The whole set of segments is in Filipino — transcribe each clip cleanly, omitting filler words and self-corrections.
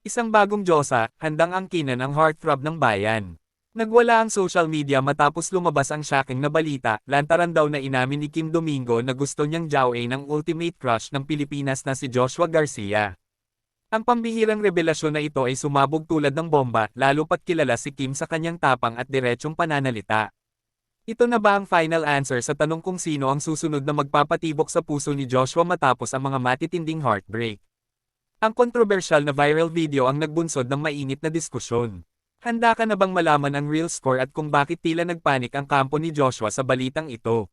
Isang bagong diyosa, handang angkinan ang heartthrob ng bayan. Nagwala ang social media matapos lumabas ang shocking na balita, lantaran daw na inamin ni Kim Domingo na gusto niyang joway ng ultimate crush ng Pilipinas na si Joshua Garcia. Ang pambihirang revelasyon na ito ay sumabog tulad ng bomba, lalo pat kilala si Kim sa kanyang tapang at diretsong pananalita. Ito na ba ang final answer sa tanong kung sino ang susunod na magpapatibok sa puso ni Joshua matapos ang mga matitinding heartbreak? Ang kontrobersyal na viral video ang nagbunsod ng mainit na diskusyon. Handa ka na bang malaman ang real score at kung bakit tila nagpanik ang kampo ni Joshua sa balitang ito?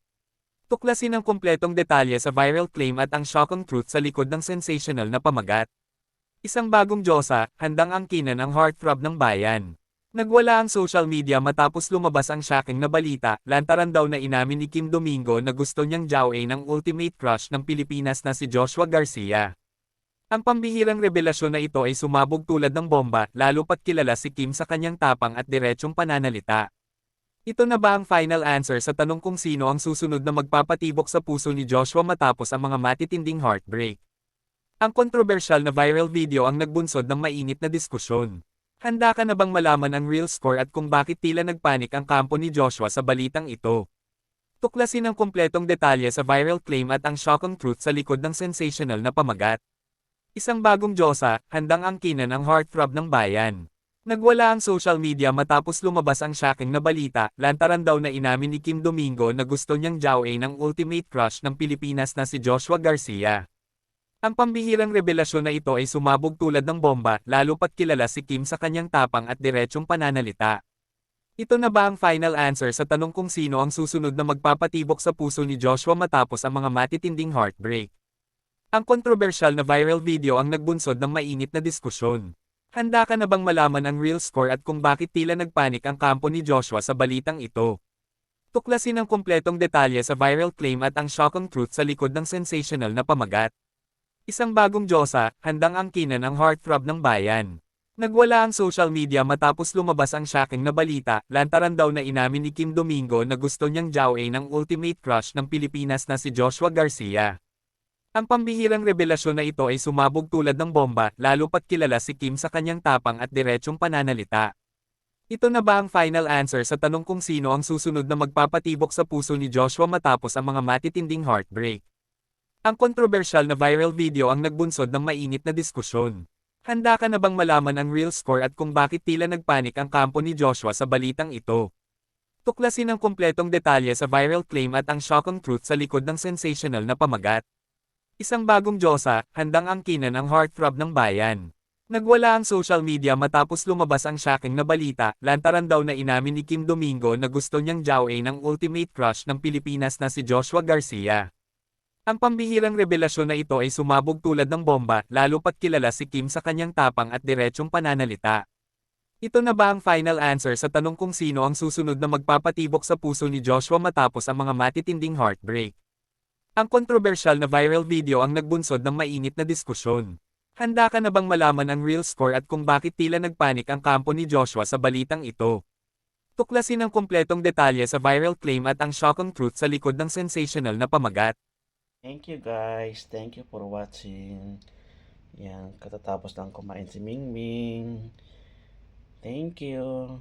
Tuklasin ang kumpletong detalye sa viral claim at ang shocking truth sa likod ng sensational na pamagat. Isang bagong diyosa, handang angkinan ang heartthrob ng bayan. Nagwala ang social media matapos lumabas ang shocking na balita, lantaran daw na inamin ni Kim Domingo na gusto niyang joway ng ultimate crush ng Pilipinas na si Joshua Garcia. Ang pambihirang revelasyon na ito ay sumabog tulad ng bomba, lalo pat kilala si Kim sa kanyang tapang at diretsong pananalita. Ito na ba ang final answer sa tanong kung sino ang susunod na magpapatibok sa puso ni Joshua matapos ang mga matitinding heartbreak? Ang kontrobersyal na viral video ang nagbunsod ng mainit na diskusyon. Handa ka na bang malaman ang real score at kung bakit tila nagpanik ang kampo ni Joshua sa balitang ito? Tuklasin ang kumpletong detalye sa viral claim at ang shocking truth sa likod ng sensational na pamagat. Isang bagong diyosa, handang angkinan ang heartthrob ng bayan. Nagwala ang social media matapos lumabas ang shocking na balita, lantaran daw na inamin ni Kim Domingo na gusto niyang joway ng ultimate crush ng Pilipinas na si Joshua Garcia. Ang pambihirang revelasyon na ito ay sumabog tulad ng bomba, lalo pat kilala si Kim sa kanyang tapang at diretsong pananalita. Ito na ba ang final answer sa tanong kung sino ang susunod na magpapatibok sa puso ni Joshua matapos ang mga matitinding heartbreak? Ang kontrobersyal na viral video ang nagbunsod ng mainit na diskusyon. Handa ka na bang malaman ang real score at kung bakit tila nagpanik ang kampo ni Joshua sa balitang ito? Tuklasin ang kumpletong detalye sa viral claim at ang shocking truth sa likod ng sensational na pamagat. Isang bagong diyosa, handang angkinan ang heartthrob ng bayan. Nagwala ang social media matapos lumabas ang shocking na balita, lantaran daw na inamin ni Kim Domingo na gusto niyang joway ng ultimate crush ng Pilipinas na si Joshua Garcia. Ang pambihirang revelasyon na ito ay sumabog tulad ng bomba, lalo pat kilala si Kim sa kanyang tapang at diretsong pananalita. Ito na ba ang final answer sa tanong kung sino ang susunod na magpapatibok sa puso ni Joshua matapos ang mga matitinding heartbreak? Ang kontrobersyal na viral video ang nagbunsod ng mainit na diskusyon. Handa ka na bang malaman ang real score at kung bakit tila nagpanik ang kampo ni Joshua sa balitang ito? Tuklasin ang kumpletong detalye sa viral claim at ang shocking truth sa likod ng sensational na pamagat. Isang bagong diyosa, handang angkinan ang heartthrob ng bayan. Nagwala ang social media matapos lumabas ang shocking na balita, lantaran daw na inamin ni Kim Domingo na gusto niyang joway ng ultimate crush ng Pilipinas na si Joshua Garcia. Ang pambihirang revelasyon na ito ay sumabog tulad ng bomba, lalo pat kilala si Kim sa kanyang tapang at diretsong pananalita. Ito na ba ang final answer sa tanong kung sino ang susunod na magpapatibok sa puso ni Joshua matapos ang mga matitinding heartbreak? Ang kontrobersyal na viral video ang nagbunsod ng mainit na diskusyon. Handa ka na bang malaman ang real score at kung bakit tila nagpanik ang kampo ni Joshua sa balitang ito? Tuklasin ang kumpletong detalye sa viral claim at ang shocking truth sa likod ng sensational na pamagat. Thank you guys. Thank you for watching. Yan, katatapos lang kumain si Mingming. Thank you.